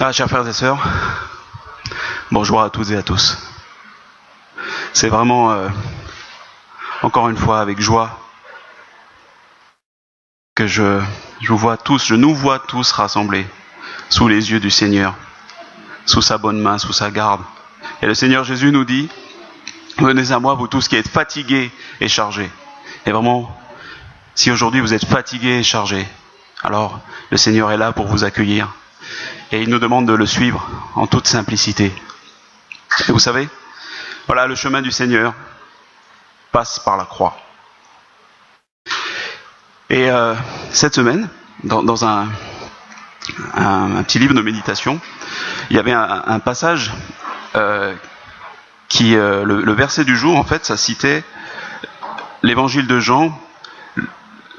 Ah, chers frères et sœurs, bonjour à toutes et à tous. C'est vraiment, encore une fois, avec joie que je nous vois tous rassemblés sous les yeux du Seigneur, sous sa bonne main, sous sa garde. Et le Seigneur Jésus nous dit, venez à moi, vous tous qui êtes fatigués et chargés. Et vraiment, si aujourd'hui vous êtes fatigués et chargés, alors le Seigneur est là pour vous accueillir. Et il nous demande de le suivre en toute simplicité. Et vous savez, voilà, le chemin du Seigneur passe par la croix. Et cette semaine, dans un petit livre de méditation, il y avait un passage qui, le verset du jour, en fait, ça citait l'évangile de Jean,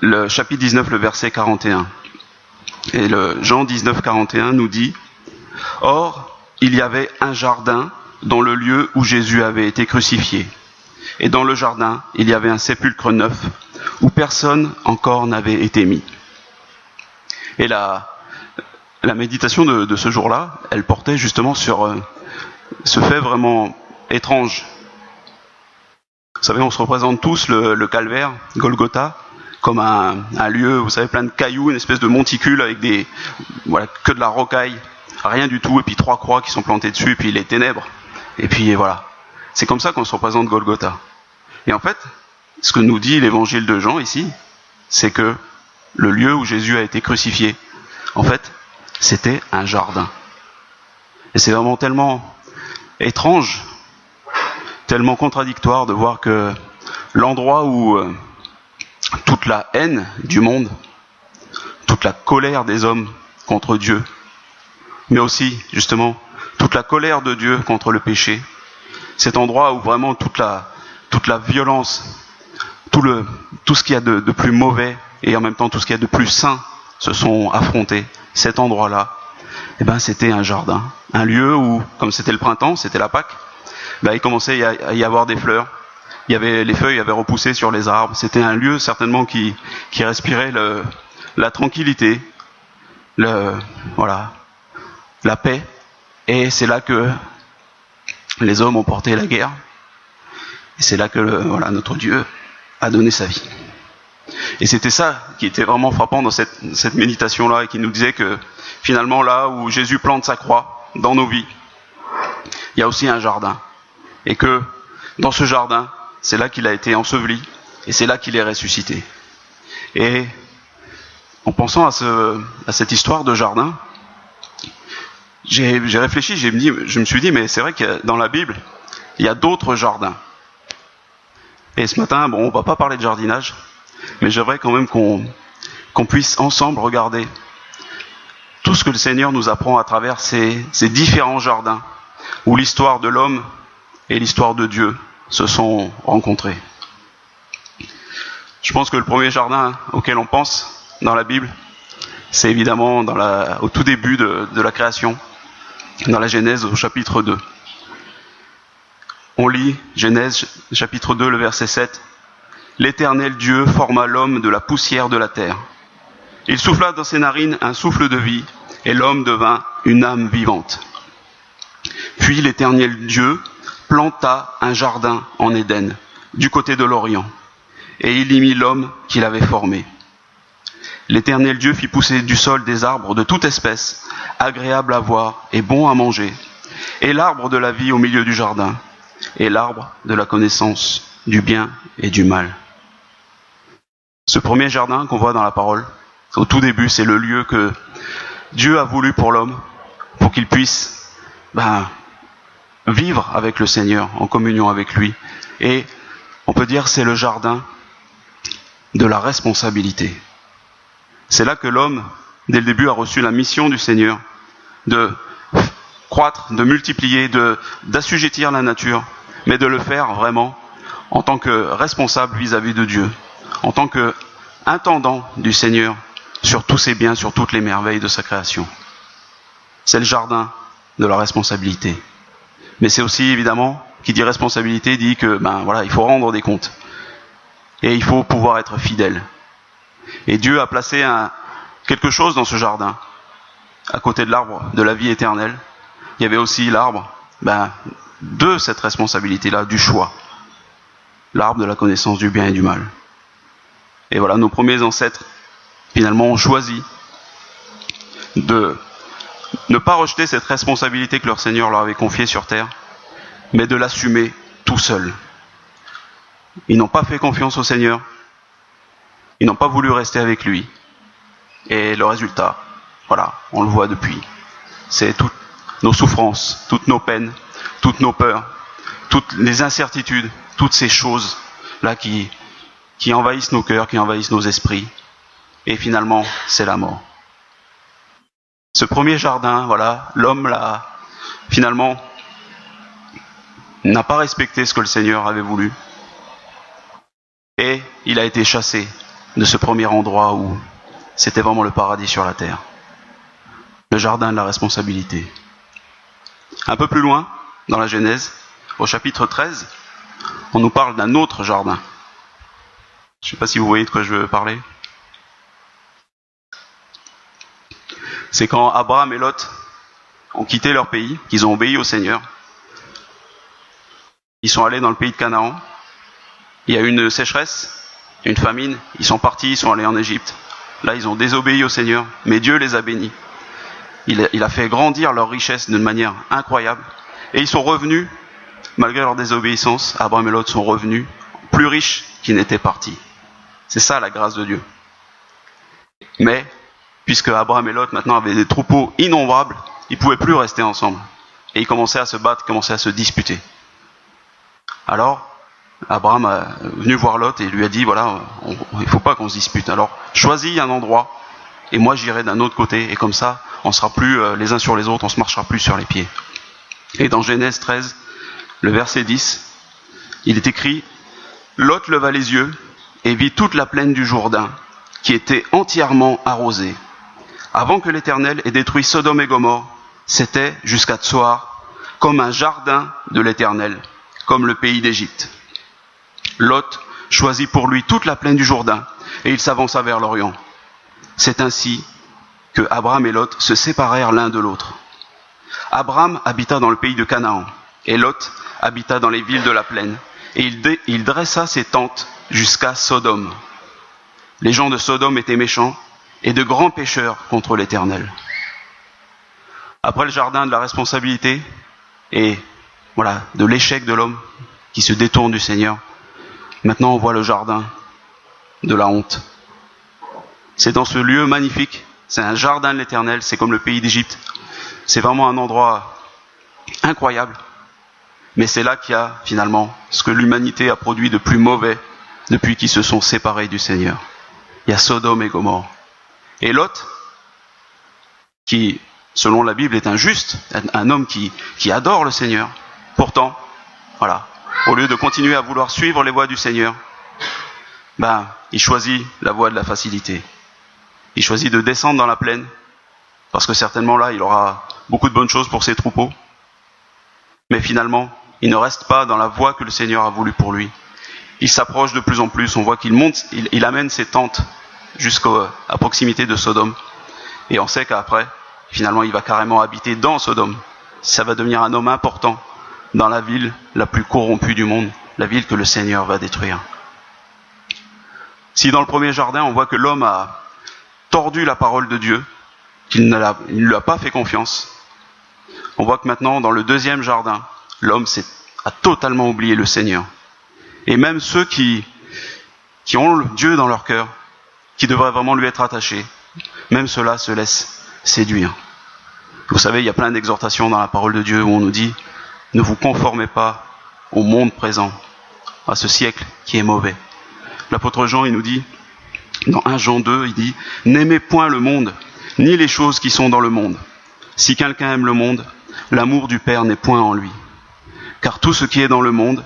le chapitre 19, le verset 41. Et le Jean 19, 41 nous dit « Or, il y avait un jardin dans le lieu où Jésus avait été crucifié. Et dans le jardin, il y avait un sépulcre neuf où personne encore n'avait été mis. » Et la méditation de ce jour-là, elle portait justement sur ce fait vraiment étrange. Vous savez, on se représente tous le calvaire, Golgotha, comme un lieu, vous savez, plein de cailloux, une espèce de monticule avec que de la rocaille, rien du tout, et puis 3 croix qui sont plantées dessus, et puis les ténèbres. Et puis voilà. C'est comme ça qu'on se représente Golgotha. Et en fait, ce que nous dit l'évangile de Jean ici, c'est que le lieu où Jésus a été crucifié, en fait, c'était un jardin. Et c'est vraiment tellement étrange, tellement contradictoire de voir que l'endroit où toute la haine du monde, toute la colère des hommes contre Dieu, mais aussi, justement, toute la colère de Dieu contre le péché, cet endroit où vraiment toute la violence, tout ce qu'il y a de plus mauvais et en même temps tout ce qu'il y a de plus sain se sont affrontés, cet endroit-là, c'était un jardin, un lieu où, comme c'était le printemps, c'était la Pâque, il commençait à y avoir des fleurs. Les feuilles avaient repoussé sur les arbres. C'était un lieu certainement qui respirait la tranquillité, la paix. Et c'est là que les hommes ont porté la guerre. Et c'est là que notre Dieu a donné sa vie. Et c'était ça qui était vraiment frappant dans cette méditation-là et qui nous disait que finalement là où Jésus plante sa croix dans nos vies, il y a aussi un jardin. Et que dans ce jardin, c'est là qu'il a été enseveli et c'est là qu'il est ressuscité. Et en pensant à cette histoire de jardin, j'ai réfléchi, je me suis dit, mais c'est vrai que dans la Bible, il y a d'autres jardins. Et ce matin, on va pas parler de jardinage, mais j'aimerais quand même qu'on puisse ensemble regarder tout ce que le Seigneur nous apprend à travers ces différents jardins, où l'histoire de l'homme et l'histoire de Dieu se sont rencontrés. Je pense que le premier jardin auquel on pense dans la Bible, c'est évidemment au tout début de la création, dans la Genèse au chapitre 2. On lit Genèse chapitre 2, le verset 7. « L'Éternel Dieu forma l'homme de la poussière de la terre. Il souffla dans ses narines un souffle de vie, et l'homme devint une âme vivante. Puis l'Éternel Dieu planta un jardin en Éden, du côté de l'Orient, et il y mit l'homme qu'il avait formé. L'Éternel Dieu fit pousser du sol des arbres de toute espèce, agréables à voir et bons à manger, et l'arbre de la vie au milieu du jardin, et l'arbre de la connaissance du bien et du mal. » Ce premier jardin qu'on voit dans la parole, au tout début, c'est le lieu que Dieu a voulu pour l'homme, pour qu'il puisse vivre avec le Seigneur, en communion avec lui. Et on peut dire c'est le jardin de la responsabilité. C'est là que l'homme, dès le début, a reçu la mission du Seigneur de croître, de multiplier, d'assujettir la nature, mais de le faire vraiment en tant que responsable vis-à-vis de Dieu, en tant qu'intendant du Seigneur sur tous ses biens, sur toutes les merveilles de sa création. C'est le jardin de la responsabilité. Mais c'est aussi, évidemment, qui dit responsabilité, dit que, il faut rendre des comptes. Et il faut pouvoir être fidèle. Et Dieu a placé quelque chose dans ce jardin. à côté de l'arbre de la vie éternelle, il y avait aussi l'arbre de cette responsabilité-là, du choix. L'arbre de la connaissance du bien et du mal. Et voilà, nos premiers ancêtres, finalement, ont choisi de ne pas rejeter cette responsabilité que leur Seigneur leur avait confiée sur terre, mais de l'assumer tout seuls. Ils n'ont pas fait confiance au Seigneur, ils n'ont pas voulu rester avec lui, et le résultat, voilà, on le voit depuis. C'est toutes nos souffrances, toutes nos peines, toutes nos peurs, toutes les incertitudes, toutes ces choses-là qui envahissent nos cœurs, qui envahissent nos esprits. Et finalement, c'est la mort. Ce premier jardin, voilà, l'homme finalement, n'a pas respecté ce que le Seigneur avait voulu. Et il a été chassé de ce premier endroit où c'était vraiment le paradis sur la terre. Le jardin de la responsabilité. Un peu plus loin, dans la Genèse, au chapitre 13, on nous parle d'un autre jardin. Je ne sais pas si vous voyez de quoi je veux parler. C'est quand Abraham et Lot ont quitté leur pays, qu'ils ont obéi au Seigneur. Ils sont allés dans le pays de Canaan. Il y a eu une sécheresse, une famine. Ils sont partis, ils sont allés en Égypte. Là, ils ont désobéi au Seigneur, mais Dieu les a bénis. Il a fait grandir leur richesse d'une manière incroyable. Et ils sont revenus, malgré leur désobéissance, Abraham et Lot sont revenus plus riches qu'ils n'étaient partis. C'est ça la grâce de Dieu. Mais, puisque Abraham et Lot maintenant avaient des troupeaux innombrables, ils ne pouvaient plus rester ensemble. Et ils commençaient à se battre, commençaient à se disputer. Alors, Abraham est venu voir Lot et lui a dit, voilà, il ne faut pas qu'on se dispute. Alors, choisis un endroit, et moi j'irai d'un autre côté, et comme ça, on ne sera plus les uns sur les autres, on ne se marchera plus sur les pieds. Et dans Genèse 13, le verset 10, il est écrit, Lot leva les yeux et vit toute la plaine du Jourdain, qui était entièrement arrosée. Avant que l'Éternel ait détruit Sodome et Gomorrhe, c'était jusqu'à Tsoar, comme un jardin de l'Éternel, comme le pays d'Égypte. Lot choisit pour lui toute la plaine du Jourdain, et il s'avança vers l'Orient. C'est ainsi que Abraham et Lot se séparèrent l'un de l'autre. Abraham habita dans le pays de Canaan, et Lot habita dans les villes de la plaine, et il dressa ses tentes jusqu'à Sodome. Les gens de Sodome étaient méchants, et de grands pécheurs contre l'Éternel. Après le jardin de la responsabilité, et voilà, de l'échec de l'homme qui se détourne du Seigneur, maintenant on voit le jardin de la honte. C'est dans ce lieu magnifique, c'est un jardin de l'Éternel, c'est comme le pays d'Égypte. C'est vraiment un endroit incroyable. Mais c'est là qu'il y a finalement ce que l'humanité a produit de plus mauvais depuis qu'ils se sont séparés du Seigneur. Il y a Sodome et Gomorrhe. Et Lot, qui, selon la Bible, est un juste, un homme qui adore le Seigneur. Pourtant, voilà, au lieu de continuer à vouloir suivre les voies du Seigneur, il choisit la voie de la facilité. Il choisit de descendre dans la plaine, parce que certainement là, il aura beaucoup de bonnes choses pour ses troupeaux. Mais finalement, il ne reste pas dans la voie que le Seigneur a voulu pour lui. Il s'approche de plus en plus, on voit qu'il monte, il amène ses tentes jusqu'à proximité de Sodome. Et on sait qu'après, finalement, il va carrément habiter dans Sodome. Ça va devenir un homme important dans la ville la plus corrompue du monde, la ville que le Seigneur va détruire. Si dans le premier jardin, on voit que l'homme a tordu la parole de Dieu, qu'il ne lui a pas fait confiance, on voit que maintenant, dans le deuxième jardin, l'homme a totalement oublié le Seigneur. Et même ceux qui ont Dieu dans leur cœur, qui devraient vraiment lui être attachés, même ceux-là se laissent séduire. Vous savez, il y a plein d'exhortations dans la parole de Dieu où on nous dit « Ne vous conformez pas au monde présent, à ce siècle qui est mauvais. » L'apôtre Jean, il nous dit, dans 1 Jean 2, il dit « N'aimez point le monde, ni les choses qui sont dans le monde. Si quelqu'un aime le monde, l'amour du Père n'est point en lui. Car tout ce qui est dans le monde,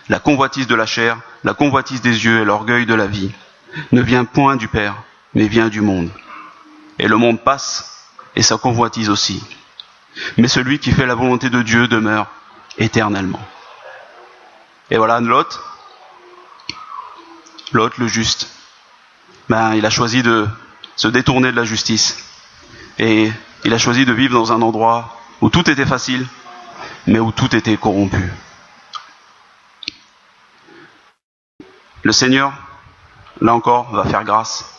la convoitise de la chair, la convoitise des yeux et l'orgueil de la vie, ne vient point du Père, mais vient du monde. Et le monde passe, et sa convoitise aussi. Mais celui qui fait la volonté de Dieu demeure éternellement. » Et voilà, Lot le juste, il a choisi de se détourner de la justice. Et Il a choisi de vivre dans un endroit où tout était facile, mais où tout était corrompu. Le Seigneur, là encore, va faire grâce.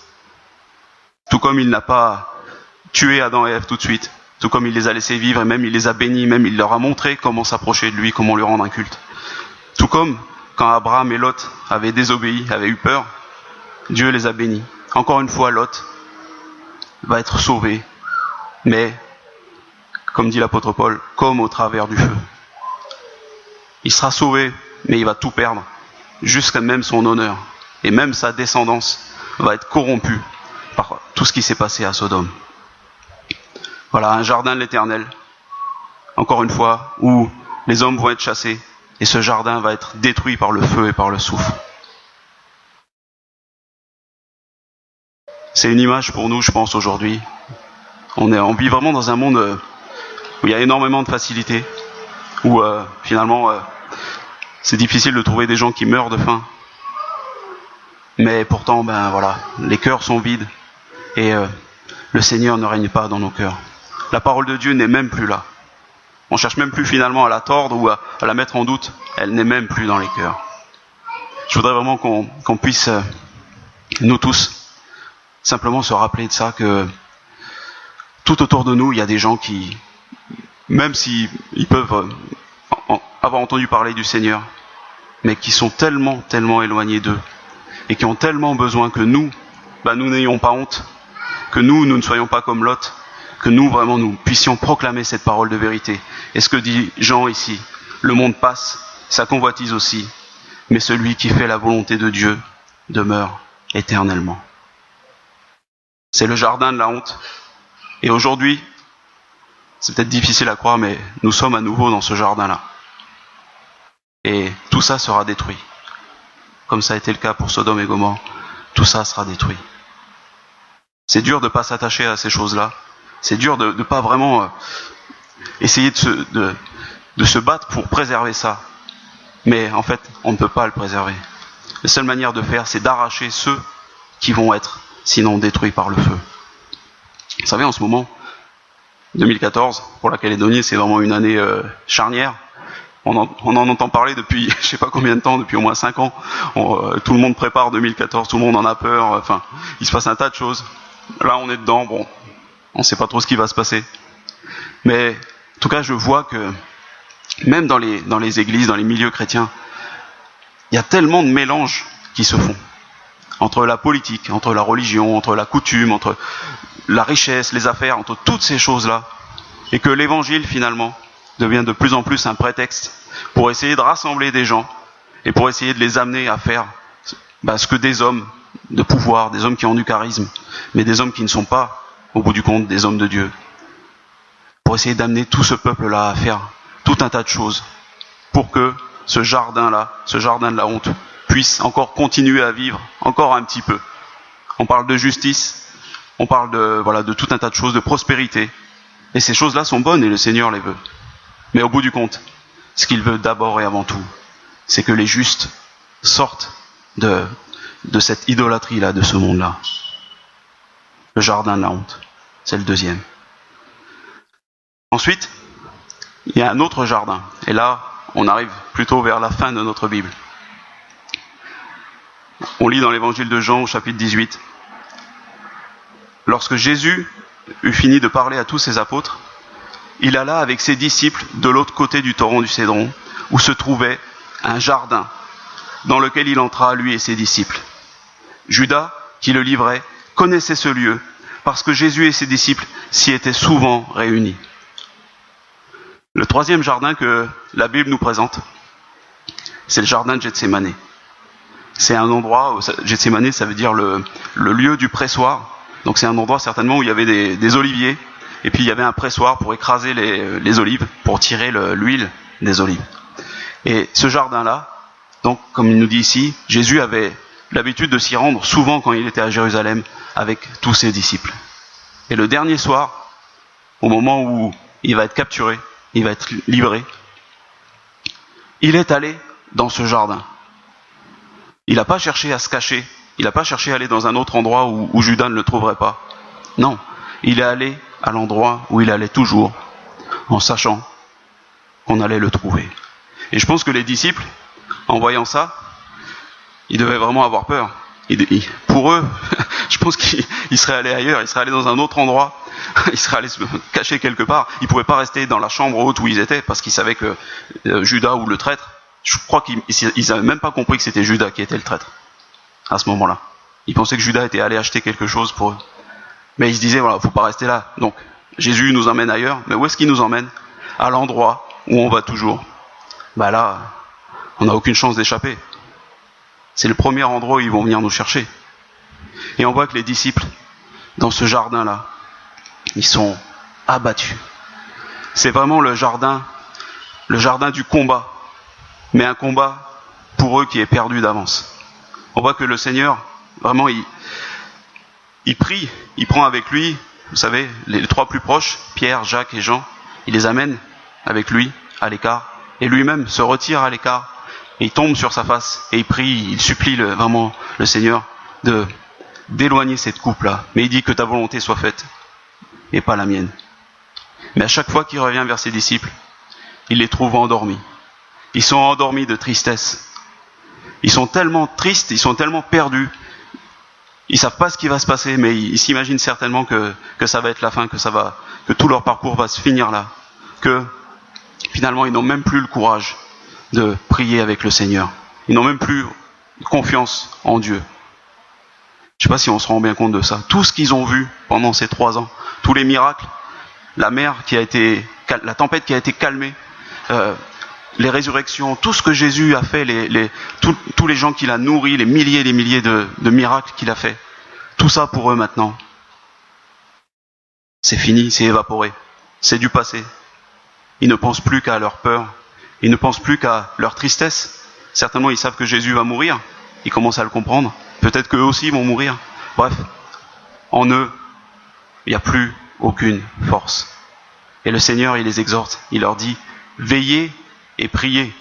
Tout comme il n'a pas tué Adam et Ève tout de suite, tout comme il les a laissés vivre, et même il les a bénis, même il leur a montré comment s'approcher de lui, comment lui rendre un culte. Tout comme quand Abraham et Lot avaient désobéi, avaient eu peur, Dieu les a bénis. Encore une fois, Lot va être sauvé, mais, comme dit l'apôtre Paul, comme au travers du feu. Il sera sauvé, mais il va tout perdre, jusqu'à même son honneur. Et même sa descendance va être corrompue par tout ce qui s'est passé à Sodome. Voilà, un jardin de l'Éternel, encore une fois, où les hommes vont être chassés, et ce jardin va être détruit par le feu et par le soufre. C'est une image pour nous, je pense, aujourd'hui. On vit vraiment dans un monde où il y a énormément de facilité, où finalement c'est difficile de trouver des gens qui meurent de faim. Mais pourtant, voilà, les cœurs sont vides et le Seigneur ne règne pas dans nos cœurs. La parole de Dieu n'est même plus là. On cherche même plus finalement à la tordre ou à la mettre en doute. Elle n'est même plus dans les cœurs. Je voudrais vraiment qu'on puisse, nous tous, simplement se rappeler de ça, que tout autour de nous, il y a des gens qui, même s'ils peuvent avoir entendu parler du Seigneur, mais qui sont tellement, tellement éloignés d'eux, et qui ont tellement besoin que nous, nous n'ayons pas honte, que nous ne soyons pas comme Lot, que nous, vraiment, nous puissions proclamer cette parole de vérité. Et ce que dit Jean ici, le monde passe, sa convoitise aussi, mais celui qui fait la volonté de Dieu demeure éternellement. C'est le jardin de la honte. Et aujourd'hui, c'est peut-être difficile à croire, mais nous sommes à nouveau dans ce jardin-là. Et tout ça sera détruit. Comme ça a été le cas pour Sodome et Gomorrhe, tout ça sera détruit. C'est dur de ne pas s'attacher à ces choses-là. C'est dur de ne pas vraiment essayer de se battre pour préserver ça. Mais en fait, on ne peut pas le préserver. La seule manière de faire, c'est d'arracher ceux qui vont être, sinon détruits par le feu. Vous savez, en ce moment, 2014, pour la Calédonie, c'est vraiment une année charnière. On en entend parler depuis je ne sais pas combien de temps, depuis au moins 5 ans. Tout le monde prépare 2014, tout le monde en a peur. Enfin, il se passe un tas de choses. Là, on est dedans. Bon, on ne sait pas trop ce qui va se passer. Mais en tout cas, je vois que même dans les églises, dans les milieux chrétiens, il y a tellement de mélanges qui se font. Entre la politique, entre la religion, entre la coutume, entre la richesse, les affaires, entre toutes ces choses-là. Et que l'évangile, finalement, devient de plus en plus un prétexte pour essayer de rassembler des gens et pour essayer de les amener à faire ce que des hommes de pouvoir, des hommes qui ont du charisme, mais des hommes qui ne sont pas, au bout du compte, des hommes de Dieu. Pour essayer d'amener tout ce peuple-là à faire tout un tas de choses pour que ce jardin-là, ce jardin de la honte, puisse encore continuer à vivre, encore un petit peu. On parle de justice, on parle de tout un tas de choses, de prospérité. Et ces choses-là sont bonnes et le Seigneur les veut. Mais au bout du compte, ce qu'il veut d'abord et avant tout, c'est que les justes sortent de cette idolâtrie-là, de ce monde-là. Le jardin de la honte, c'est le deuxième. Ensuite, il y a un autre jardin. Et là, on arrive plutôt vers la fin de notre Bible. On lit dans l'évangile de Jean au chapitre 18. Lorsque Jésus eut fini de parler à tous ses apôtres, il alla avec ses disciples de l'autre côté du torrent du Cédron, où se trouvait un jardin, dans lequel il entra, lui et ses disciples. Judas, qui le livrait, connaissait ce lieu, parce que Jésus et ses disciples s'y étaient souvent réunis. Le troisième jardin que la Bible nous présente, c'est le jardin de Gethsémanée. C'est un endroit, Gethsémanée, ça veut dire le lieu du pressoir. Donc c'est un endroit certainement où il y avait des oliviers, et puis il y avait un pressoir pour écraser les olives, pour tirer l'huile des olives. Et ce jardin-là, donc comme il nous dit ici, Jésus avait l'habitude de s'y rendre souvent quand il était à Jérusalem avec tous ses disciples. Et le dernier soir, au moment où il va être capturé, il va être livré, il est allé dans ce jardin. Il n'a pas cherché à se cacher, il n'a pas cherché à aller dans un autre endroit où Judas ne le trouverait pas. Non, il est allé à l'endroit où il allait toujours, en sachant qu'on allait le trouver. Et je pense que les disciples, en voyant ça, ils devaient vraiment avoir peur. Pour eux, je pense qu'ils seraient allés ailleurs, ils seraient allés dans un autre endroit, ils seraient allés se cacher quelque part. Ils ne pouvaient pas rester dans la chambre haute où ils étaient, parce qu'ils savaient que Judas ou le traître, je crois qu'ils n'avaient même pas compris que c'était Judas qui était le traître, à ce moment-là. Ils pensaient que Judas était allé acheter quelque chose pour eux. Mais ils se disaient, voilà, faut pas rester là. Donc, Jésus nous emmène ailleurs, mais où est-ce qu'il nous emmène? À l'endroit où on va toujours. Bah là, on n'a aucune chance d'échapper. C'est le premier endroit où ils vont venir nous chercher. Et on voit que les disciples, dans ce jardin-là, ils sont abattus. C'est vraiment le jardin du combat. Mais un combat, pour eux, qui est perdu d'avance. On voit que le Seigneur, vraiment, il prie, il prend avec lui, vous savez, les trois plus proches, Pierre, Jacques et Jean, il les amène avec lui, à l'écart, et lui-même se retire à l'écart, et il tombe sur sa face, et il prie, il supplie vraiment le Seigneur d'éloigner cette coupe-là. Mais il dit que ta volonté soit faite, et pas la mienne. Mais à chaque fois qu'il revient vers ses disciples, il les trouve endormis. Ils sont endormis de tristesse. Ils sont tellement tristes, ils sont tellement perdus. Ils savent pas ce qui va se passer, mais ils s'imaginent certainement que ça va être la fin, que tout leur parcours va se finir là. Que finalement, ils n'ont même plus le courage de prier avec le Seigneur. Ils n'ont même plus confiance en Dieu. Je ne sais pas si on se rend bien compte de ça. Tout ce qu'ils ont vu pendant ces 3 ans, tous les miracles, la tempête qui a été calmée, les résurrections, tout ce que Jésus a fait, tous les gens qu'il a nourris, les milliers et les milliers de miracles qu'il a fait, tout ça pour eux maintenant, c'est fini, c'est évaporé, c'est du passé. Ils ne pensent plus qu'à leur peur, ils ne pensent plus qu'à leur tristesse. Certainement, ils savent que Jésus va mourir, ils commencent à le comprendre. Peut-être qu'eux aussi vont mourir. Bref, en eux, il n'y a plus aucune force. Et le Seigneur, il les exhorte, il leur dit, veillez et priez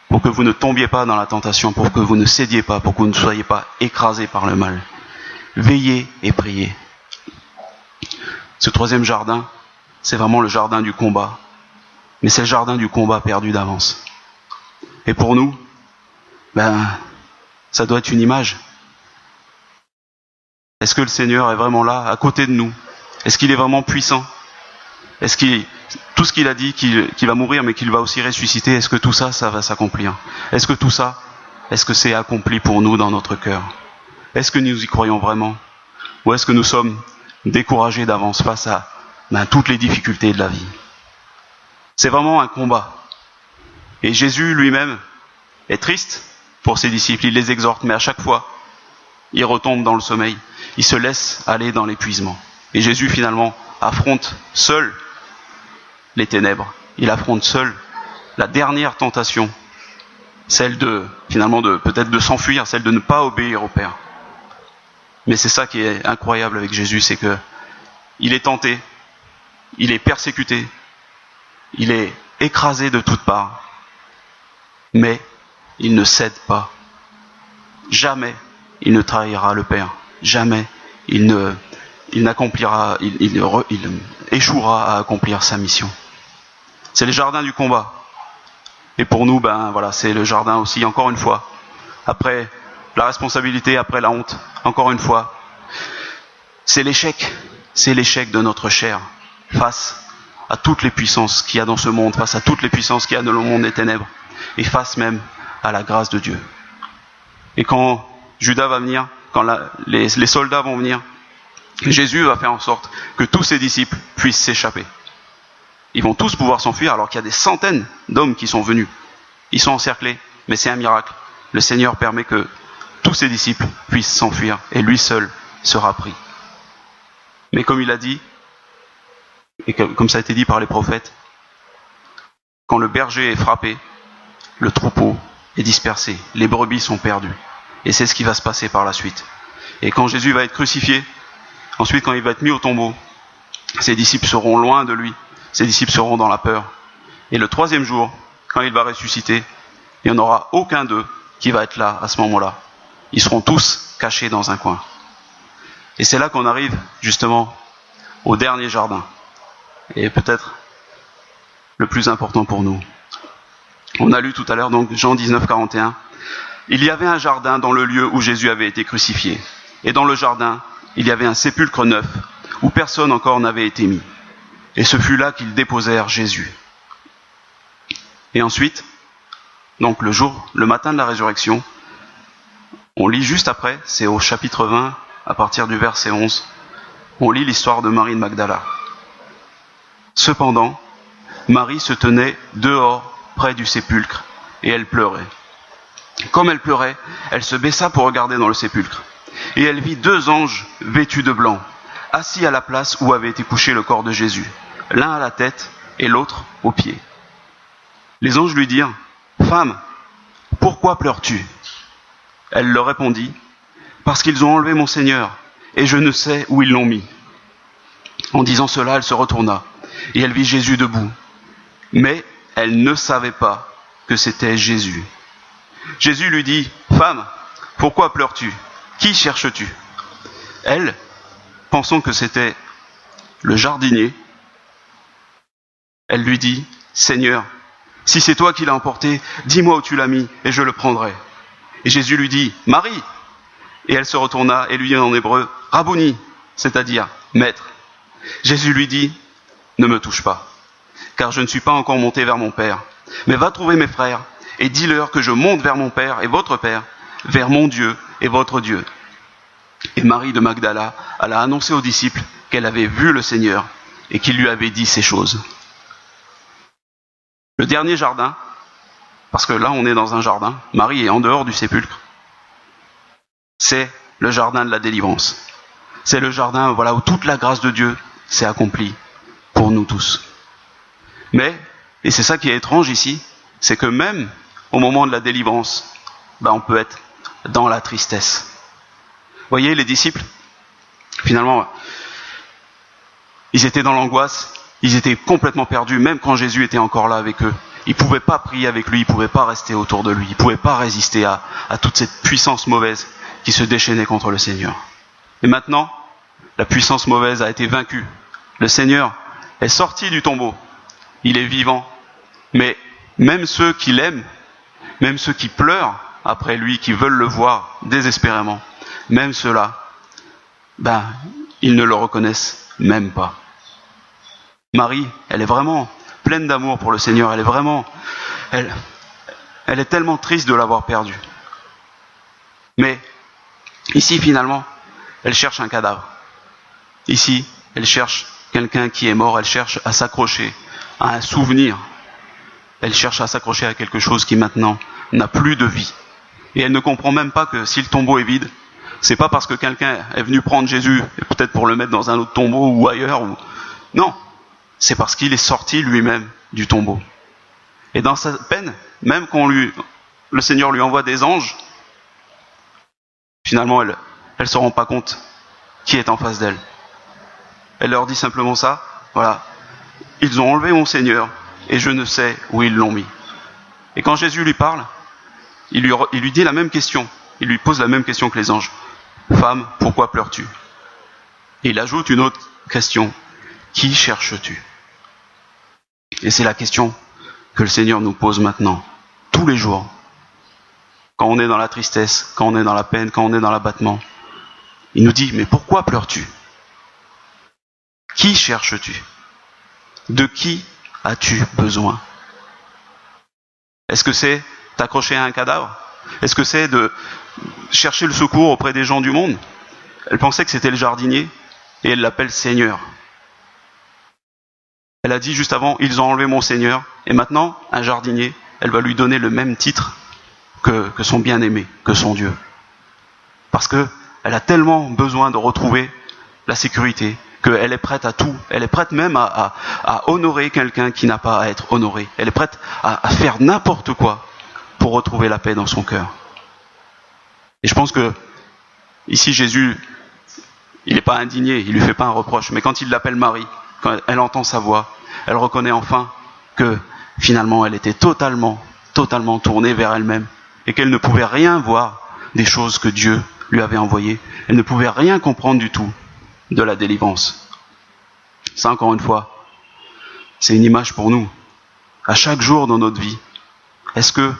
pour que vous ne tombiez pas dans la tentation, pour que vous ne cédiez pas, pour que vous ne soyez pas écrasés par le mal. Veillez et priez. Ce troisième jardin, c'est vraiment le jardin du combat. Mais c'est le jardin du combat perdu d'avance. Et pour nous, ça doit être une image. Est-ce que le Seigneur est vraiment là, à côté de nous? Est-ce qu'il est vraiment puissant? Est-ce qu'il tout ce qu'il a dit, qu'il va mourir, mais qu'il va aussi ressusciter, est-ce que tout ça, ça va s'accomplir? Est-ce que tout ça, est-ce que c'est accompli pour nous dans notre cœur? Est-ce que nous y croyons vraiment? Ou est-ce que nous sommes découragés d'avance face à toutes les difficultés de la vie? C'est vraiment un combat. Et Jésus lui-même est triste pour ses disciples, il les exhorte, mais à chaque fois, il retombe dans le sommeil, il se laisse aller dans l'épuisement. Et Jésus finalement affronte seul les ténèbres, il affronte seul la dernière tentation, celle peut-être de s'enfuir, celle de ne pas obéir au Père. Mais c'est ça qui est incroyable avec Jésus, c'est que il est tenté, il est persécuté, il est écrasé de toutes parts, mais il ne cède pas. Jamais il ne trahira le Père. Jamais il échouera à accomplir sa mission. C'est le jardin du combat. Et pour nous, c'est le jardin aussi, encore une fois. Après la responsabilité, après la honte, encore une fois. C'est l'échec de notre chair face à toutes les puissances qu'il y a dans ce monde, face à toutes les puissances qu'il y a dans le monde des ténèbres, et face même à la grâce de Dieu. Et quand Judas va venir, quand les soldats vont venir, Jésus va faire en sorte que tous ses disciples puissent s'échapper. Ils vont tous pouvoir s'enfuir alors qu'il y a des centaines d'hommes qui sont venus. Ils sont encerclés, mais c'est un miracle. Le Seigneur permet que tous ses disciples puissent s'enfuir et lui seul sera pris. Mais comme il a dit, et comme ça a été dit par les prophètes, quand le berger est frappé, le troupeau est dispersé, les brebis sont perdues. Et c'est ce qui va se passer par la suite. Et quand Jésus va être crucifié, ensuite quand il va être mis au tombeau, ses disciples seront loin de lui, ses disciples seront dans la peur. Et le 3e jour, quand il va ressusciter, il n'y en aura aucun d'eux qui va être là à ce moment-là. Ils seront tous cachés dans un coin. Et c'est là qu'on arrive justement au dernier jardin. Et peut-être le plus important pour nous. On a lu tout à l'heure, donc, Jean 19, 41. Il y avait un jardin dans le lieu où Jésus avait été crucifié. Et dans le jardin, il y avait un sépulcre neuf, où personne encore n'avait été mis. Et ce fut là qu'ils déposèrent Jésus. Et ensuite, donc le matin de la résurrection, on lit juste après, c'est au chapitre 20, à partir du verset 11, on lit l'histoire de Marie de Magdala. Cependant, Marie se tenait dehors, près du sépulcre, et elle pleurait. Comme elle pleurait, elle se baissa pour regarder dans le sépulcre. Et elle vit 2 anges vêtus de blanc, assis à la place où avait été couché le corps de Jésus, l'un à la tête et l'autre aux pieds. Les anges lui dirent, « Femme, pourquoi pleures-tu » Elle leur répondit, « Parce qu'ils ont enlevé mon Seigneur, et je ne sais où ils l'ont mis. » En disant cela, elle se retourna, et elle vit Jésus debout. Mais elle ne savait pas que c'était Jésus. Jésus lui dit, « Femme, pourquoi pleures-tu ? Qui cherches-tu » Elle, pensant que c'était le jardinier, elle lui dit, « Seigneur, si c'est toi qui l'as emporté, dis-moi où tu l'as mis, et je le prendrai. » Et Jésus lui dit, « Marie !» Et elle se retourna et lui dit en hébreu, « Rabboni !» c'est-à-dire « Maître !» Jésus lui dit, « Ne me touche pas, car je ne suis pas encore monté vers mon Père, mais va trouver mes frères, et dis-leur que je monte vers mon Père et votre Père, vers mon Dieu et votre Dieu. » Et Marie de Magdala alla annoncer aux disciples qu'elle avait vu le Seigneur et qu'il lui avait dit ces choses. Le dernier jardin, parce que là on est dans un jardin, Marie est en dehors du sépulcre, c'est le jardin de la délivrance. C'est le jardin où toute la grâce de Dieu s'est accomplie pour nous tous. Mais, et c'est ça qui est étrange ici, c'est que même au moment de la délivrance, on peut être dans la tristesse. Vous voyez, les disciples, finalement, ils étaient dans l'angoisse, ils étaient complètement perdus, même quand Jésus était encore là avec eux. Ils ne pouvaient pas prier avec lui, ils ne pouvaient pas rester autour de lui, ils ne pouvaient pas résister à toute cette puissance mauvaise qui se déchaînait contre le Seigneur. Et maintenant, la puissance mauvaise a été vaincue. Le Seigneur est sorti du tombeau, il est vivant. Mais même ceux qui l'aiment, même ceux qui pleurent après lui, qui veulent le voir désespérément, même ceux-là, ils ne le reconnaissent même pas. Marie, elle est vraiment pleine d'amour pour le Seigneur, elle est tellement triste de l'avoir perdu. Mais ici, finalement, elle cherche un cadavre. Ici, elle cherche quelqu'un qui est mort, elle cherche à s'accrocher à un souvenir. Elle cherche à s'accrocher à quelque chose qui maintenant n'a plus de vie. Et elle ne comprend même pas que si le tombeau est vide, c'est pas parce que quelqu'un est venu prendre Jésus, et peut-être pour le mettre dans un autre tombeau ou ailleurs. Non, c'est parce qu'il est sorti lui-même du tombeau. Et dans sa peine, même quand le Seigneur lui envoie des anges, finalement elle ne se rend pas compte qui est en face d'elle. Elle leur dit simplement ça, ils ont enlevé mon Seigneur et je ne sais où ils l'ont mis. Et quand Jésus lui parle, il lui dit la même question, il lui pose la même question que les anges. Femme, pourquoi pleures-tu ? Et il ajoute une autre question. Qui cherches-tu ? Et c'est la question que le Seigneur nous pose maintenant, tous les jours. Quand on est dans la tristesse, quand on est dans la peine, quand on est dans l'abattement. Il nous dit, mais pourquoi pleures-tu ? Qui cherches-tu ? De qui as-tu besoin ? Est-ce que c'est t'accrocher à un cadavre ? Est-ce que c'est de chercher le secours auprès des gens du monde ? Elle pensait que c'était le jardinier et elle l'appelle Seigneur. Elle a dit juste avant, ils ont enlevé mon Seigneur, et maintenant, un jardinier, elle va lui donner le même titre que son bien-aimé, que son Dieu. Parce que elle a tellement besoin de retrouver la sécurité, qu'elle est prête à tout. Elle est prête même à honorer quelqu'un qui n'a pas à être honoré. Elle est prête à faire n'importe quoi pour retrouver la paix dans son cœur. Et je pense que, ici, Jésus, il n'est pas indigné, il lui fait pas un reproche, mais quand il l'appelle Marie, quand elle entend sa voix, elle reconnaît enfin que, finalement, elle était totalement tournée vers elle-même, et qu'elle ne pouvait rien voir des choses que Dieu lui avait envoyées. Elle ne pouvait rien comprendre du tout de la délivrance. Ça, encore une fois, c'est une image pour nous. À chaque jour dans notre vie, est-ce que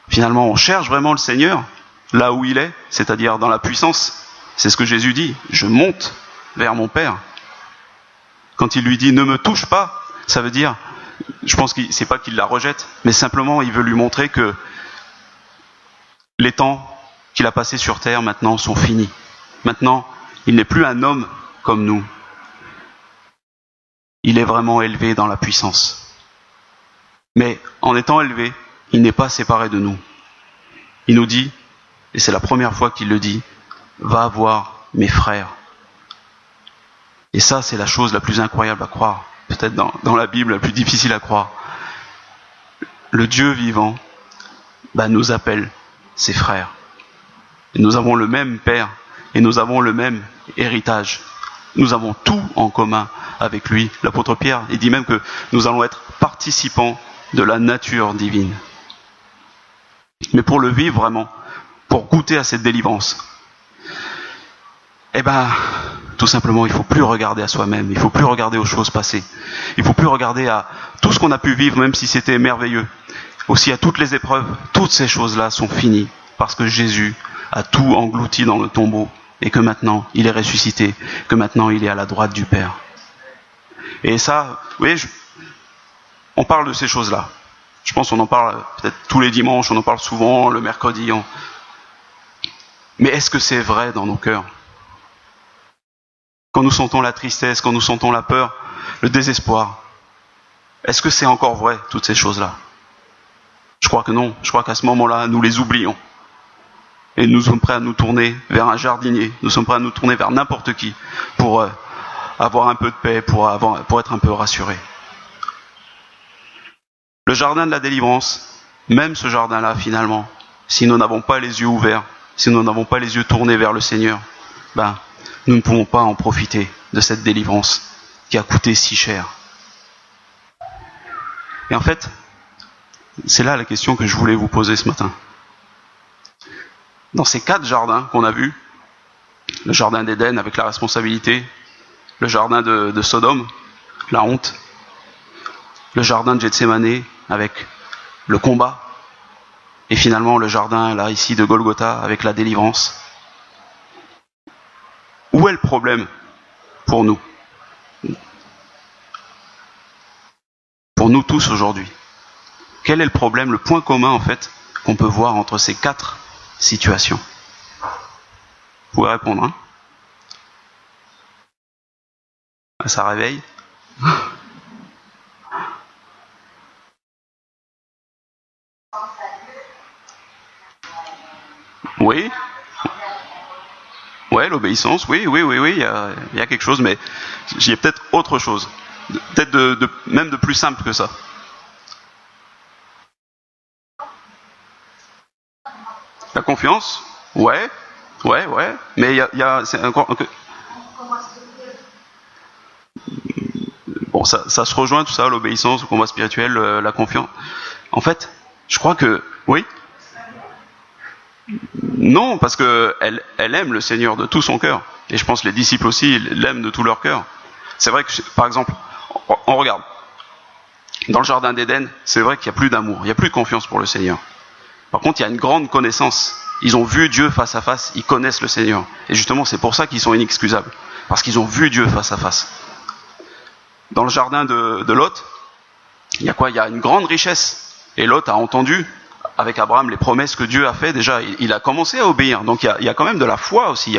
finalement on cherche vraiment le Seigneur là où il est, c'est-à-dire dans la puissance? C'est ce que Jésus dit, je monte vers mon Père. Quand il lui dit ne me touche pas, ça veut dire, je pense que c'est pas qu'il la rejette, mais simplement il veut lui montrer que les temps qu'il a passés sur terre maintenant sont finis. Maintenant, il n'est plus un homme comme nous. Il est vraiment élevé dans la puissance. Mais en étant élevé, il n'est pas séparé de nous. Il nous dit, et c'est la première fois qu'il le dit, va voir mes frères. Et ça, c'est la chose la plus incroyable à croire, peut-être dans la Bible la plus difficile à croire. Le Dieu vivant nous appelle ses frères. Et nous avons le même Père et nous avons le même héritage. Nous avons tout en commun avec lui. L'apôtre Pierre, il dit même que nous allons être participants de la nature divine. Mais pour le vivre vraiment, pour goûter à cette délivrance, tout simplement, il ne faut plus regarder à soi-même, il ne faut plus regarder aux choses passées, il ne faut plus regarder à tout ce qu'on a pu vivre, même si c'était merveilleux, aussi à toutes les épreuves. Toutes ces choses-là sont finies, parce que Jésus a tout englouti dans le tombeau, et que maintenant, il est ressuscité, que maintenant, il est à la droite du Père. Et ça, vous voyez, on parle de ces choses-là. Je pense qu'on en parle peut-être tous les dimanches, on en parle souvent, le mercredi. Mais est-ce que c'est vrai dans nos cœurs ? Quand nous sentons la tristesse, quand nous sentons la peur, le désespoir, est-ce que c'est encore vrai, toutes ces choses-là ? Je crois que non. Je crois qu'à ce moment-là, nous les oublions. Et nous sommes prêts à nous tourner vers un jardinier, nous sommes prêts à nous tourner vers n'importe qui pour avoir un peu de paix, pour être un peu rassurés. Le jardin de la délivrance, même ce jardin-là, finalement, si nous n'avons pas les yeux ouverts, si nous n'avons pas les yeux tournés vers le Seigneur, nous ne pouvons pas en profiter de cette délivrance qui a coûté si cher. Et en fait, c'est là la question que je voulais vous poser ce matin. Dans ces 4 jardins qu'on a vus, le jardin d'Éden avec la responsabilité, le jardin de Sodome, la honte, le jardin de Gethsémané avec le combat, et finalement le jardin là ici de Golgotha avec la délivrance. Où est le problème pour nous ? Pour nous tous aujourd'hui. Quel est le problème, le point commun en fait, qu'on peut voir entre ces 4 situations ? Vous pouvez répondre, hein ? Ça réveille ? Oui. Ouais, l'obéissance, oui, il y a quelque chose, mais il y a peut-être autre chose. Peut-être même de plus simple que ça. La confiance ? Ouais, mais c'est encore... Bon, ça se rejoint tout ça, l'obéissance, le combat spirituel, la confiance. En fait, je crois que... Oui ? Non, parce que elle aime le Seigneur de tout son cœur. Et je pense que les disciples aussi l'aiment de tout leur cœur. C'est vrai que, par exemple, on regarde. Dans le jardin d'Éden, c'est vrai qu'il n'y a plus d'amour, il n'y a plus de confiance pour le Seigneur. Par contre, il y a une grande connaissance. Ils ont vu Dieu face à face, ils connaissent le Seigneur. Et justement, c'est pour ça qu'ils sont inexcusables. Parce qu'ils ont vu Dieu face à face. Dans le jardin de Lot, il y a quoi ? Il y a une grande richesse. Et Lot a entendu avec Abraham les promesses que Dieu a fait. Déjà, il a commencé à obéir. Donc il y a quand même de la foi aussi.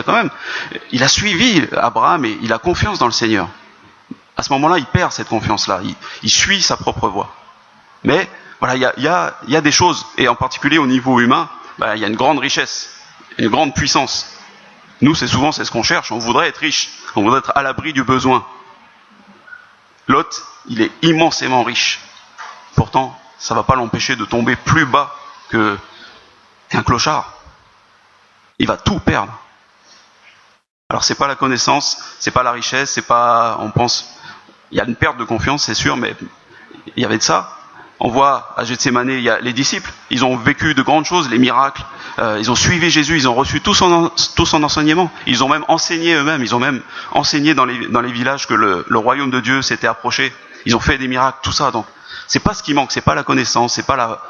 Il a suivi Abraham et il a confiance dans le Seigneur. À ce moment-là, il perd cette confiance-là. Il suit sa propre voie. Mais voilà, il y a des choses, et en particulier au niveau humain, il y a une grande richesse, une grande puissance. Nous, c'est ce qu'on cherche. On voudrait être riche. On voudrait être à l'abri du besoin. Lot, il est immensément riche. Pourtant, ça ne va pas l'empêcher de tomber plus bas qu'un clochard. Il va tout perdre. Alors c'est pas la connaissance, c'est pas la richesse, c'est pas, on pense, il y a une perte de confiance, c'est sûr, mais il y avait de ça. On voit à Gethsémane, il y a les disciples, ils ont vécu de grandes choses, les miracles, ils ont suivi Jésus, ils ont reçu tout son enseignement, ils ont même enseigné eux-mêmes, ils ont même enseigné dans les villages que le royaume de Dieu s'était approché, ils ont fait des miracles, tout ça. Donc c'est pas ce qui manque, c'est pas la connaissance, c'est pas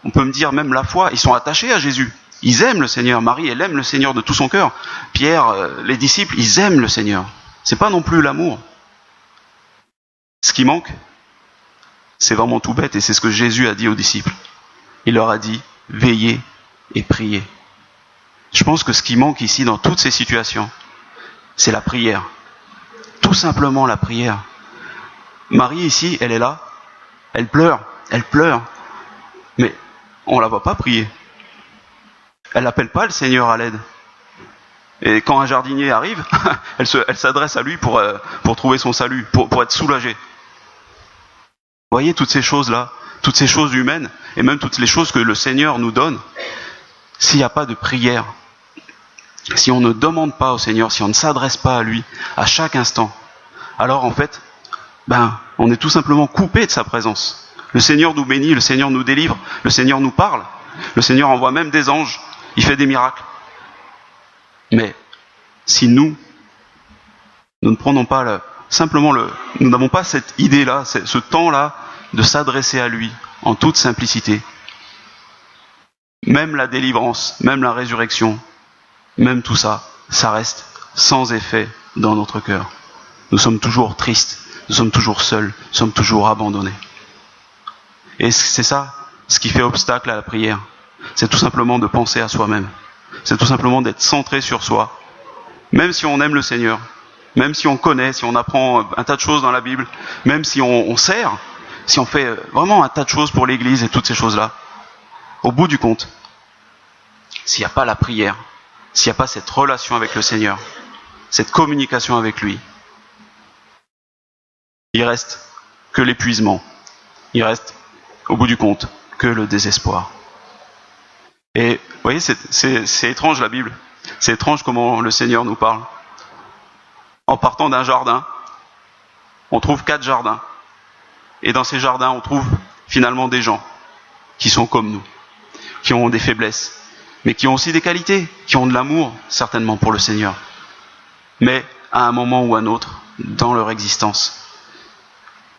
on peut me dire même la foi, ils sont attachés à Jésus, ils aiment le Seigneur. Marie, elle aime le Seigneur de tout son cœur. Pierre, les disciples, ils aiment le Seigneur. C'est pas non plus l'amour. Ce qui manque, c'est vraiment tout bête, et c'est ce que Jésus a dit aux disciples. Il leur a dit, veillez et priez. Je pense que ce qui manque ici, dans toutes ces situations, c'est la prière. Tout simplement la prière. Marie, ici, elle est là, elle pleure, mais on la voit pas prier. Elle n'appelle pas le Seigneur à l'aide. Et quand un jardinier arrive, elle s'adresse à lui pour trouver son salut, pour être soulagée. Vous voyez toutes ces choses-là, toutes ces choses humaines, et même toutes les choses que le Seigneur nous donne, s'il n'y a pas de prière, si on ne demande pas au Seigneur, si on ne s'adresse pas à lui à chaque instant, alors en fait, on est tout simplement coupé de sa présence. Le Seigneur nous bénit, le Seigneur nous délivre, le Seigneur nous parle, le Seigneur envoie même des anges, il fait des miracles. Mais si nous ne prenons pas nous n'avons pas cette idée-là, ce temps-là de s'adresser à lui en toute simplicité, même la délivrance, même la résurrection, même tout ça, ça reste sans effet dans notre cœur. Nous sommes toujours tristes, nous sommes toujours seuls, nous sommes toujours abandonnés. Et c'est ça, ce qui fait obstacle à la prière. C'est tout simplement de penser à soi-même. C'est tout simplement d'être centré sur soi. Même si on aime le Seigneur, même si on connaît, si on apprend un tas de choses dans la Bible, même si on sert, si on fait vraiment un tas de choses pour l'Église et toutes ces choses-là, au bout du compte, s'il n'y a pas la prière, s'il n'y a pas cette relation avec le Seigneur, cette communication avec lui, il reste que l'épuisement. Il reste, au bout du compte, que le désespoir. Et vous voyez, c'est étrange la Bible. C'est étrange comment le Seigneur nous parle. En partant d'un jardin, on trouve 4 jardins. Et dans ces jardins, on trouve finalement des gens qui sont comme nous, qui ont des faiblesses, mais qui ont aussi des qualités, qui ont de l'amour, certainement, pour le Seigneur. Mais à un moment ou à un autre, dans leur existence,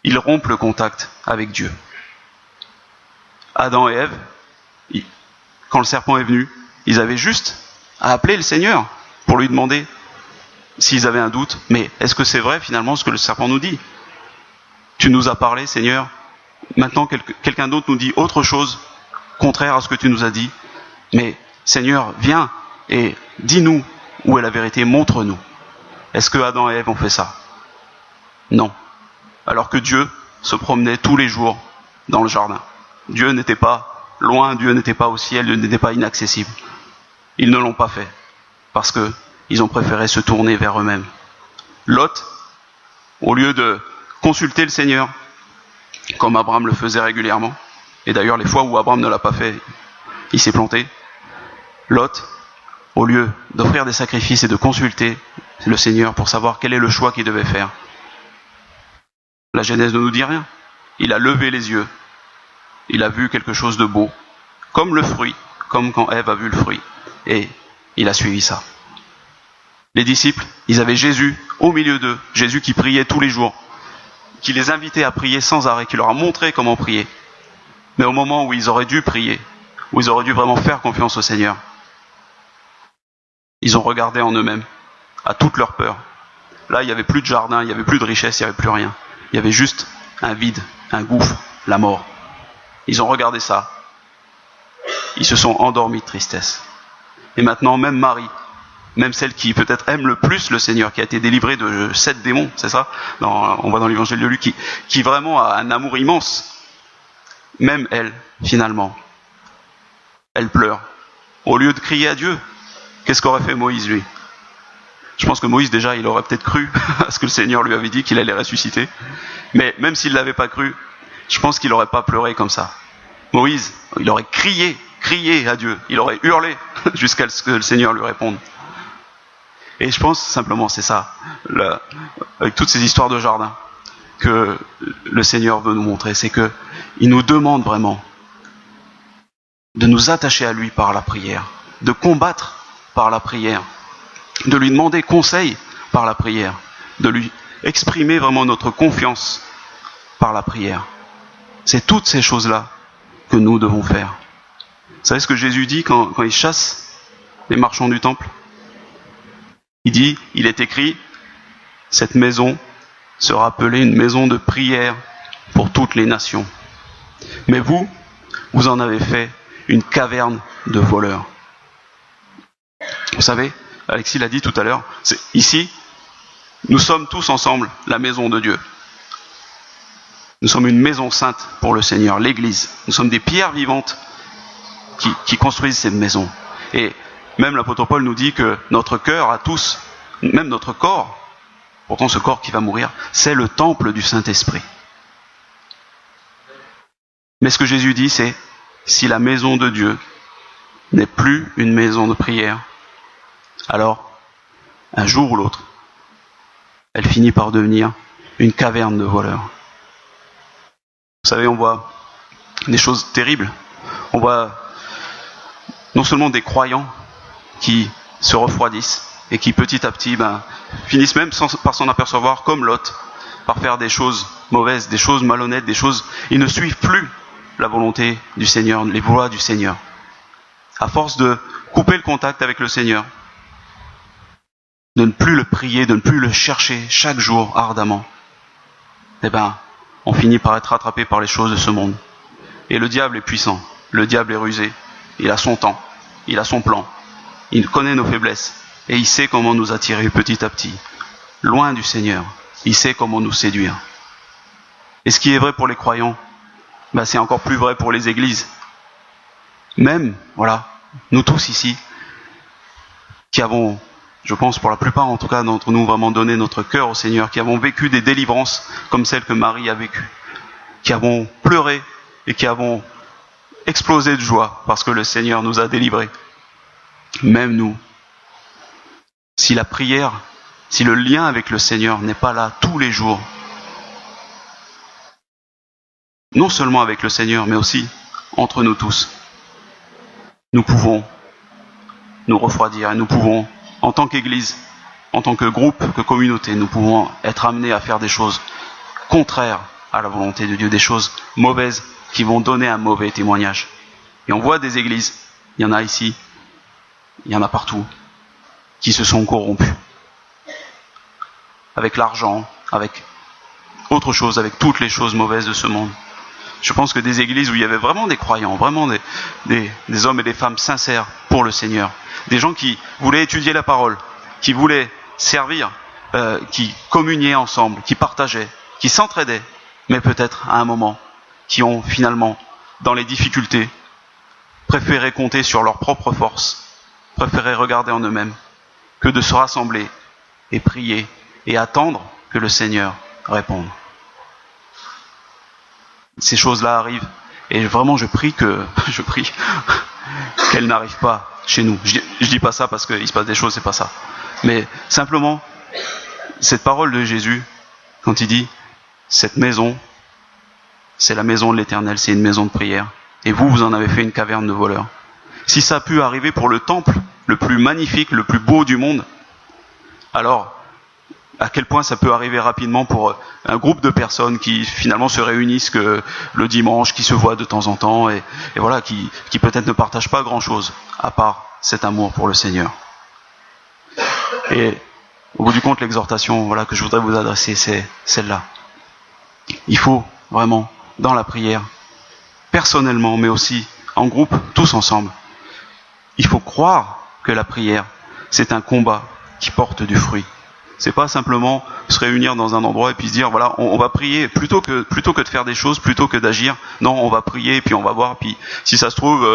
ils rompent le contact avec Dieu. Adam et Ève, quand le serpent est venu, ils avaient juste à appeler le Seigneur pour lui demander s'ils avaient un doute. Mais est-ce que c'est vrai finalement ce que le serpent nous dit ? Tu nous as parlé, Seigneur. Maintenant, quelqu'un d'autre nous dit autre chose, contraire à ce que tu nous as dit. Mais Seigneur, viens et dis-nous où est la vérité, montre-nous. Est-ce que Adam et Ève ont fait ça ? Non. Alors que Dieu se promenait tous les jours dans le jardin. Dieu n'était pas loin, Dieu n'était pas au ciel, Dieu n'était pas inaccessible. Ils ne l'ont pas fait, parce qu'ils ont préféré se tourner vers eux-mêmes. Lot, au lieu de consulter le Seigneur, comme Abraham le faisait régulièrement, et d'ailleurs les fois où Abraham ne l'a pas fait, il s'est planté, Lot, au lieu d'offrir des sacrifices et de consulter le Seigneur pour savoir quel est le choix qu'il devait faire, la Genèse ne nous dit rien. Il a levé les yeux, il a vu quelque chose de beau, comme le fruit, comme quand Ève a vu le fruit, et il a suivi ça. Les disciples, ils avaient Jésus au milieu d'eux, Jésus qui priait tous les jours, qui les invitait à prier sans arrêt, qui leur a montré comment prier. Mais au moment où ils auraient dû prier, où ils auraient dû vraiment faire confiance au Seigneur, ils ont regardé en eux-mêmes, à toute leur peur. Là, il n'y avait plus de jardin, il n'y avait plus de richesse, il n'y avait plus rien. Il y avait juste un vide, un gouffre, la mort. Ils ont regardé ça. Ils se sont endormis de tristesse. Et maintenant, même Marie, même celle qui peut-être aime le plus le Seigneur, qui a été délivrée de 7 démons, c'est ça ? On voit dans l'évangile de Luc, qui vraiment a un amour immense. Même elle, finalement, elle pleure. Au lieu de crier à Dieu, qu'est-ce qu'aurait fait Moïse, lui ? Je pense que Moïse, déjà, il aurait peut-être cru à ce que le Seigneur lui avait dit, qu'il allait ressusciter. Mais même s'il ne l'avait pas cru, je pense qu'il n'aurait pas pleuré comme ça. Moïse, il aurait crié à Dieu. Il aurait hurlé jusqu'à ce que le Seigneur lui réponde. Et je pense simplement, c'est ça, avec toutes ces histoires de jardin, que le Seigneur veut nous montrer, c'est qu'il nous demande vraiment de nous attacher à lui par la prière, de combattre par la prière, de lui demander conseil par la prière, de lui exprimer vraiment notre confiance par la prière. C'est toutes ces choses-là que nous devons faire. Vous savez ce que Jésus dit quand il chasse les marchands du temple? Il dit, il est écrit, cette maison sera appelée une maison de prière pour toutes les nations. Mais vous en avez fait une caverne de voleurs. Vous savez, Alexis l'a dit tout à l'heure, ici, nous sommes tous ensemble la maison de Dieu. Nous sommes une maison sainte pour le Seigneur, l'Église. Nous sommes des pierres vivantes qui construisent ces maisons. Et même l'apôtre Paul nous dit que notre cœur à tous, même notre corps, pourtant ce corps qui va mourir, c'est le temple du Saint-Esprit. Mais ce que Jésus dit, c'est si la maison de Dieu n'est plus une maison de prière, alors, un jour ou l'autre, elle finit par devenir une caverne de voleurs. Vous savez, on voit des choses terribles. On voit non seulement des croyants qui se refroidissent et qui petit à petit finissent même par s'en apercevoir, comme Lot, par faire des choses mauvaises, des choses malhonnêtes, des choses... Ils ne suivent plus la volonté du Seigneur, les voies du Seigneur. À force de couper le contact avec le Seigneur, de ne plus le prier, de ne plus le chercher chaque jour ardemment, on finit par être rattrapé par les choses de ce monde. Et le diable est puissant, le diable est rusé, il a son temps, il a son plan, il connaît nos faiblesses, et il sait comment nous attirer petit à petit, loin du Seigneur, il sait comment nous séduire. Et ce qui est vrai pour les croyants, c'est encore plus vrai pour les églises. Même, nous tous ici, qui avons, je pense pour la plupart en tout cas d'entre nous, vraiment donné notre cœur au Seigneur, qui avons vécu des délivrances comme celle que Marie a vécue, qui avons pleuré et qui avons explosé de joie parce que le Seigneur nous a délivrés. Même nous, si la prière, si le lien avec le Seigneur n'est pas là tous les jours, non seulement avec le Seigneur, mais aussi entre nous tous, nous pouvons nous refroidir et nous pouvons, en tant qu'Église, en tant que groupe, que communauté, nous pouvons être amenés à faire des choses contraires à la volonté de Dieu, des choses mauvaises qui vont donner un mauvais témoignage. Et on voit des églises, il y en a ici, il y en a partout, qui se sont corrompus. Avec l'argent, avec autre chose, avec toutes les choses mauvaises de ce monde. Je pense que des églises où il y avait vraiment des croyants, vraiment des hommes et des femmes sincères pour le Seigneur, des gens qui voulaient étudier la parole, qui voulaient servir, qui communiaient ensemble, qui partageaient, qui s'entraidaient, mais peut-être à un moment, qui ont finalement, dans les difficultés, préféré compter sur leur propre force, préféré regarder en eux-mêmes, que de se rassembler et prier et attendre que le Seigneur réponde. Ces choses-là arrivent, et vraiment je prie qu'elles n'arrivent pas chez nous. Je dis pas ça parce qu'il se passe des choses, c'est pas ça. Mais simplement, cette parole de Jésus, quand il dit, cette maison, c'est la maison de l'Éternel, c'est une maison de prière. Et vous en avez fait une caverne de voleurs. Si ça a pu arriver pour le temple, le plus magnifique, le plus beau du monde, alors, à quel point ça peut arriver rapidement pour un groupe de personnes qui finalement se réunissent que le dimanche, qui se voient de temps en temps, et voilà, qui peut-être ne partagent pas grand-chose, à part cet amour pour le Seigneur. Et au bout du compte, l'exhortation que je voudrais vous adresser, c'est celle-là. Il faut vraiment, dans la prière, personnellement, mais aussi en groupe, tous ensemble, il faut croire que la prière, c'est un combat qui porte du fruit. C'est pas simplement se réunir dans un endroit et puis se dire on va prier plutôt que de faire des choses, plutôt que d'agir. Non, on va prier et puis on va voir, puis si ça se trouve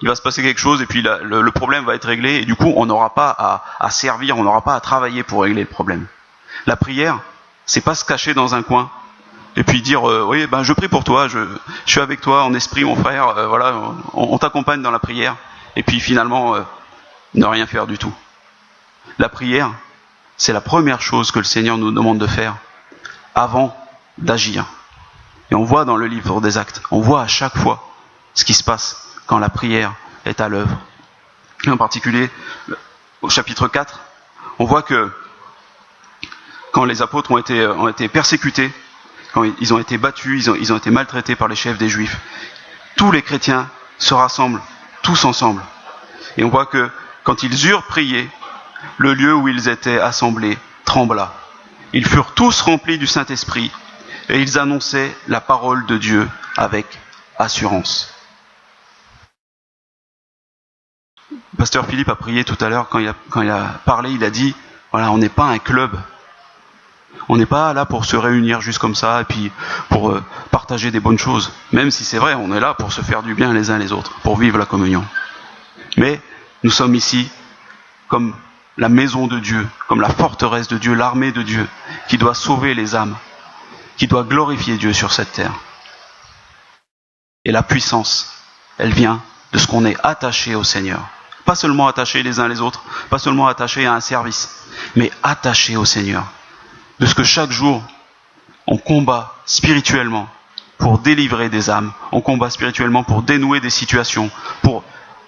il va se passer quelque chose et puis le problème va être réglé et du coup on n'aura pas à servir, on n'aura pas à travailler pour régler le problème. La prière, c'est pas se cacher dans un coin et puis dire oui je prie pour toi, je suis avec toi en esprit mon frère, on t'accompagne dans la prière et puis finalement ne rien faire du tout. La prière, c'est la première chose que le Seigneur nous demande de faire avant d'agir. Et on voit dans le livre des Actes, on voit à chaque fois ce qui se passe quand la prière est à l'œuvre. Et en particulier, au chapitre 4, on voit que quand les apôtres ont été persécutés, quand ils ont été battus, ils ont été maltraités par les chefs des Juifs, tous les chrétiens se rassemblent, tous ensemble. Et on voit que quand ils eurent prié, le lieu où ils étaient assemblés trembla. Ils furent tous remplis du Saint-Esprit et ils annonçaient la parole de Dieu avec assurance. Pasteur Philippe a prié tout à l'heure, quand il a parlé, il a dit, voilà, on n'est pas un club. On n'est pas là pour se réunir juste comme ça et puis pour partager des bonnes choses. Même si c'est vrai, on est là pour se faire du bien les uns les autres, pour vivre la communion. Mais nous sommes ici comme la maison de Dieu, comme la forteresse de Dieu, l'armée de Dieu, qui doit sauver les âmes, qui doit glorifier Dieu sur cette terre. Et la puissance, elle vient de ce qu'on est attaché au Seigneur. Pas seulement attaché les uns les autres, pas seulement attaché à un service, mais attaché au Seigneur. De ce que chaque jour, on combat spirituellement pour délivrer des âmes, on combat spirituellement pour dénouer des situations, pour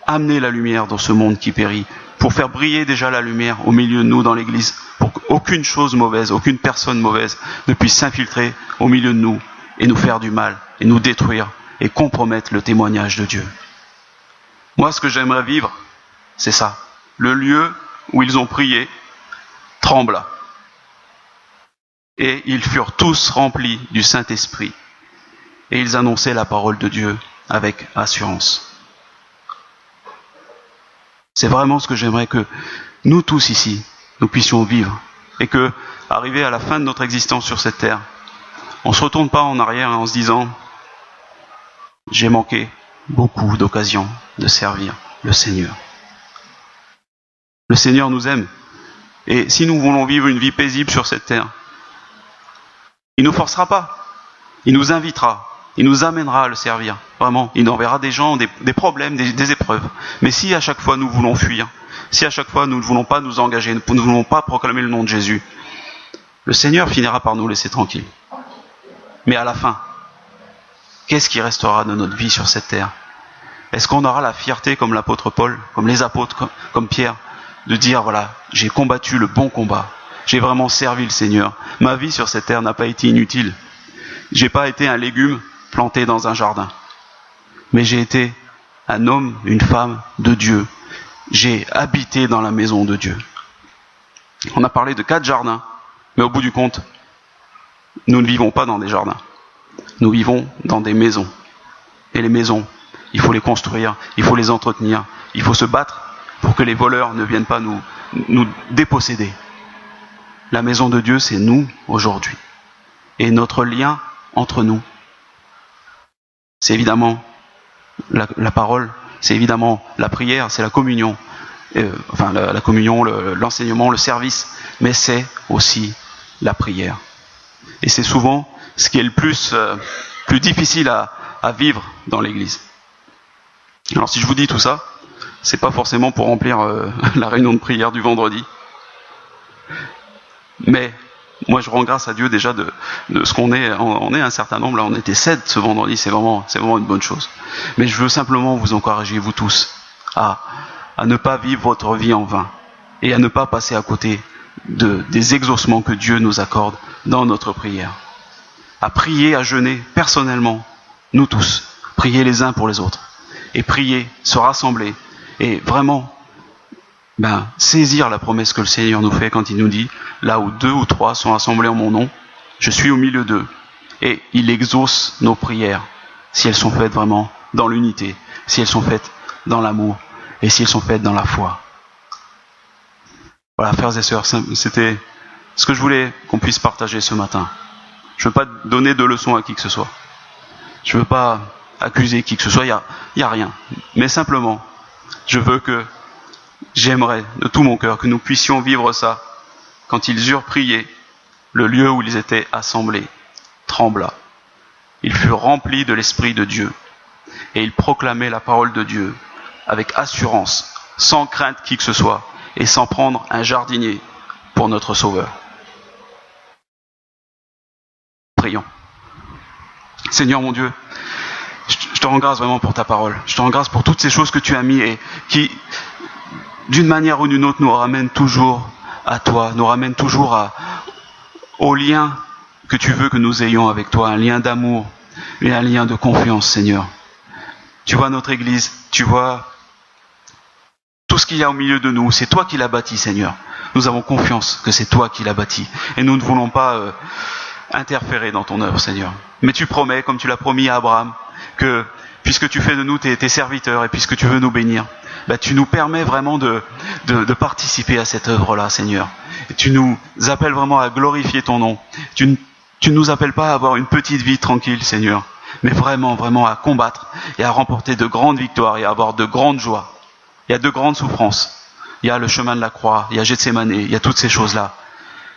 amener la lumière dans ce monde qui périt, pour faire briller déjà la lumière au milieu de nous dans l'église, pour qu'aucune chose mauvaise, aucune personne mauvaise ne puisse s'infiltrer au milieu de nous et nous faire du mal, et nous détruire, et compromettre le témoignage de Dieu. Moi, ce que j'aimerais vivre, c'est ça. Le lieu où ils ont prié trembla. Et ils furent tous remplis du Saint-Esprit. Et ils annonçaient la parole de Dieu avec assurance. C'est vraiment ce que j'aimerais que nous tous ici, nous puissions vivre. Et que, arrivé à la fin de notre existence sur cette terre, on ne se retourne pas en arrière en se disant « J'ai manqué beaucoup d'occasions de servir le Seigneur ». Le Seigneur nous aime. Et si nous voulons vivre une vie paisible sur cette terre, il ne nous forcera pas. Il nous invitera. Il nous amènera à le servir. Vraiment. Il enverra des gens, des problèmes, des épreuves. Mais si à chaque fois nous voulons fuir, si à chaque fois nous ne voulons pas nous engager, nous ne voulons pas proclamer le nom de Jésus, le Seigneur finira par nous laisser tranquilles. Mais à la fin, qu'est-ce qui restera de notre vie sur cette terre? Est-ce qu'on aura la fierté comme l'apôtre Paul, comme les apôtres, comme Pierre, de dire, voilà, j'ai combattu le bon combat. J'ai vraiment servi le Seigneur. Ma vie sur cette terre n'a pas été inutile. J'ai pas été un légume planté dans un jardin. Mais j'ai été un homme, une femme de Dieu. J'ai habité dans la maison de Dieu. On a parlé de 4 jardins, mais au bout du compte, nous ne vivons pas dans des jardins. Nous vivons dans des maisons. Et les maisons, il faut les construire, il faut les entretenir, il faut se battre pour que les voleurs ne viennent pas nous déposséder. La maison de Dieu, c'est nous aujourd'hui. Et notre lien entre nous, c'est évidemment la parole, c'est évidemment la prière, c'est la communion. La communion, l'enseignement, le service, mais c'est aussi la prière. Et c'est souvent ce qui est le plus difficile à vivre dans l'Église. Alors si je vous dis tout ça, c'est pas forcément pour remplir la réunion de prière du vendredi. Mais moi je rends grâce à Dieu déjà de ce qu'on est. On est un certain nombre, là on était 7 ce vendredi, c'est vraiment une bonne chose. Mais je veux simplement vous encourager, vous tous, à ne pas vivre votre vie en vain et à ne pas passer à côté des exaucements que Dieu nous accorde dans notre prière. À prier, à jeûner personnellement, nous tous, prier les uns pour les autres et prier, se rassembler et vraiment saisir la promesse que le Seigneur nous fait quand il nous dit « Là où 2 ou 3 sont assemblés en mon nom, je suis au milieu d'eux. » Et il exauce nos prières si elles sont faites vraiment dans l'unité, si elles sont faites dans l'amour et si elles sont faites dans la foi. Voilà, frères et sœurs, c'était ce que je voulais qu'on puisse partager ce matin. Je ne veux pas donner de leçons à qui que ce soit. Je ne veux pas accuser qui que ce soit, il y a rien. Mais simplement, j'aimerais de tout mon cœur que nous puissions vivre ça. Quand ils eurent prié, le lieu où ils étaient assemblés trembla. Ils furent remplis de l'Esprit de Dieu et ils proclamaient la parole de Dieu avec assurance, sans crainte qui que ce soit et sans prendre un jardinier pour notre Sauveur. Prions. Seigneur mon Dieu, je te rends grâce vraiment pour ta parole. Je te rends grâce pour toutes ces choses que tu as mis et qui, d'une manière ou d'une autre, nous ramènent toujours à toi, nous ramènent toujours au lien que tu veux que nous ayons avec toi, un lien d'amour et un lien de confiance, Seigneur. Tu vois notre Église, tu vois tout ce qu'il y a au milieu de nous, c'est toi qui l'as bâti, Seigneur. Nous avons confiance que c'est toi qui l'as bâti. Et nous ne voulons pas interférer dans ton œuvre, Seigneur. Mais tu promets, comme tu l'as promis à Abraham, que puisque tu fais de nous tes serviteurs et puisque tu veux nous bénir, tu nous permets vraiment de participer à cette œuvre-là, Seigneur. Et tu nous appelles vraiment à glorifier ton nom. Tu ne nous appelles pas à avoir une petite vie tranquille, Seigneur, mais vraiment, vraiment à combattre et à remporter de grandes victoires et à avoir de grandes joies. Il y a de grandes souffrances. Il y a le chemin de la croix, il y a Gethsémane, il y a toutes ces choses-là.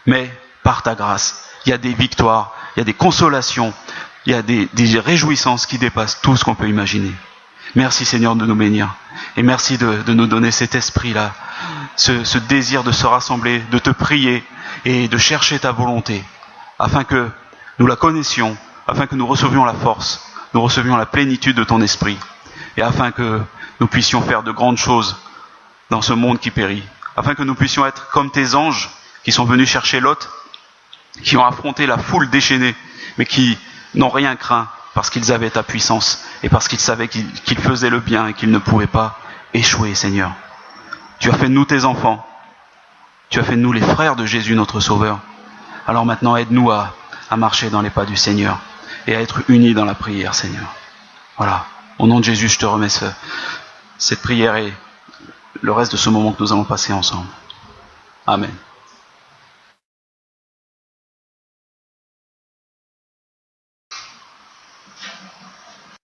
Mais par ta grâce, il y a des victoires, il y a des consolations, il y a des réjouissances qui dépassent tout ce qu'on peut imaginer. Merci Seigneur de nous bénir. Et merci de nous donner cet esprit-là, ce désir de se rassembler, de te prier et de chercher ta volonté, afin que nous la connaissions, afin que nous recevions la force, nous recevions la plénitude de ton esprit, et afin que nous puissions faire de grandes choses dans ce monde qui périt, afin que nous puissions être comme tes anges qui sont venus chercher Lot, qui ont affronté la foule déchaînée, mais qui n'ont rien craint parce qu'ils avaient ta puissance et parce qu'ils savaient qu'ils faisaient le bien et qu'ils ne pouvaient pas échouer, Seigneur. Tu as fait de nous tes enfants, tu as fait de nous les frères de Jésus notre Sauveur. Alors maintenant aide-nous à marcher dans les pas du Seigneur et à être unis dans la prière, Seigneur. Voilà, au nom de Jésus, je te remets cette prière et le reste de ce moment que nous allons passer ensemble. Amen.